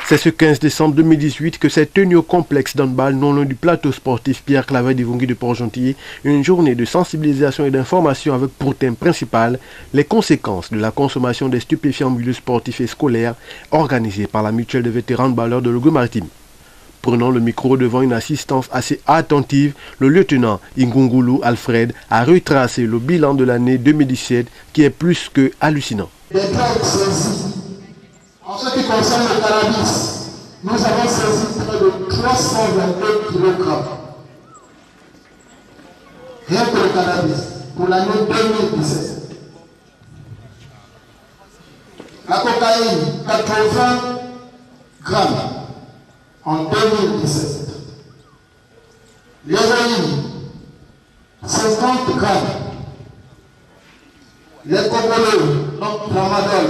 C'est ce 15 décembre 2018 que s'est tenu au complexe d'handball non loin du plateau sportif Pierre Claver d'Ivongui de Port-Gentil une journée de sensibilisation et d'information avec pour thème principal les conséquences de la consommation des stupéfiants en milieu sportif et scolaire organisée par la mutuelle de vétérans handballeurs de Logos-Maritime. Prenant le micro devant une assistance assez attentive, le lieutenant Ingungulu Alfred a retracé le bilan de l'année 2017 qui est plus que hallucinant. En ce qui concerne le cannabis, nous avons saisi près de 322 kg. Rien que le cannabis, pour l'année 2017. La cocaïne, 80 grammes en 2017. L'héroïne, 50 grammes. Les cogoleux, donc tramadol,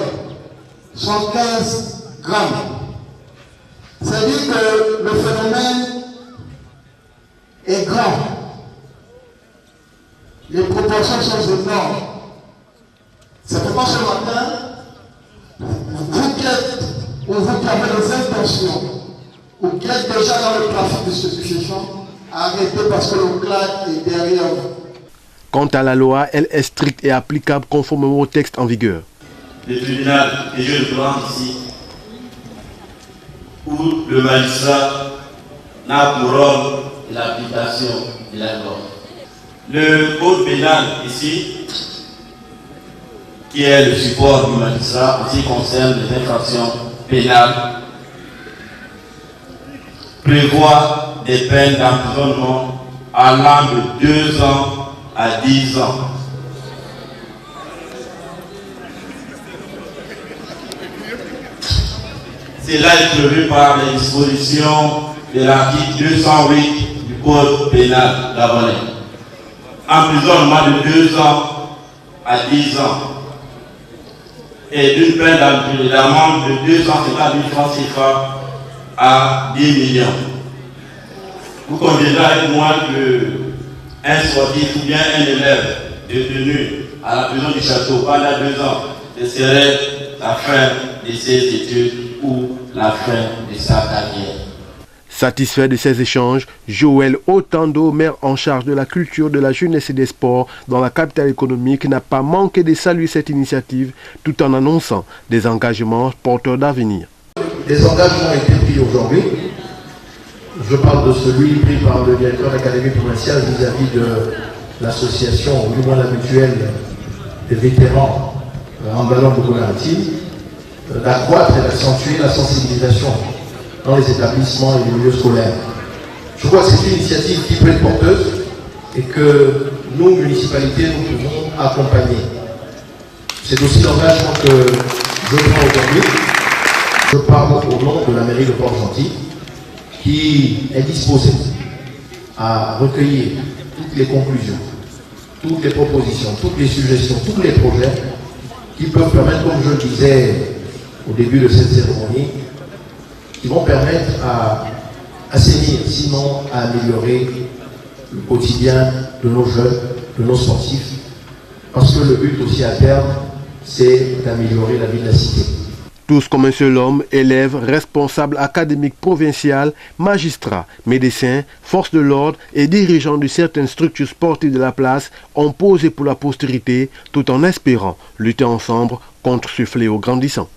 115 grammes. C'est-à-dire que le phénomène est grand. Les proportions sont énormes. C'est pourquoi ce matin, vous qui êtes, ou vous qui avez des intentions, ou qui êtes déjà dans le trafic de stupéfiants, arrêtez parce que le CLAD est derrière vous. Quant à la loi, elle est stricte et applicable conformément au texte en vigueur. Le tribunal, et je le prends ici, où le magistrat n'a pour rôle l'application de la loi. Le code pénal ici, qui est le support du magistrat en ce qui concerne les infractions pénales, prévoit des peines d'emprisonnement allant de 2 ans à 10 ans. Cela est prévu par les dispositions de l'article 208 du Code pénal gabonais. Emprisonnement de 2 ans à 10 ans et d'une peine d'amende de 250 000 francs CFA à 10 millions. Vous conviendrez avec moi qu'un sportif ou bien un élève détenu à la prison du château pendant 2 ans, ce serait la fin de ses études ou la fin de sa carrière. Satisfait de ces échanges, Joël Otando, maire en charge de la culture, de la jeunesse et des sports dans la capitale économique, n'a pas manqué de saluer cette initiative tout en annonçant des engagements porteurs d'avenir. Des engagements ont été pris aujourd'hui. Je parle de celui pris par le directeur de l'académie provinciale vis-à-vis de l'association, ou du moins la mutuelle des vétérans handballeurs de Logos-Maritime, d'accroître et d'accentuer la sensibilisation dans les établissements et les milieux scolaires. Je crois que c'est une initiative qui peut être porteuse et que nous, municipalités, nous pouvons accompagner. C'est aussi l'engagement que je prends aujourd'hui. Je parle au nom de la mairie de Port-Gentil qui est disposée à recueillir toutes les conclusions, toutes les propositions, toutes les suggestions, tous les projets qui peuvent permettre, comme je le disais au début de cette cérémonie, qui vont permettre à assainir, sinon à améliorer le quotidien de nos jeunes, de nos sportifs, parce que le but aussi à terme, c'est d'améliorer la vie de la cité. Tous comme un seul homme, élèves, responsables académiques provinciales, magistrats, médecins, forces de l'ordre et dirigeants de certaines structures sportives de la place ont posé pour la postérité tout en espérant lutter ensemble contre ce fléau grandissant.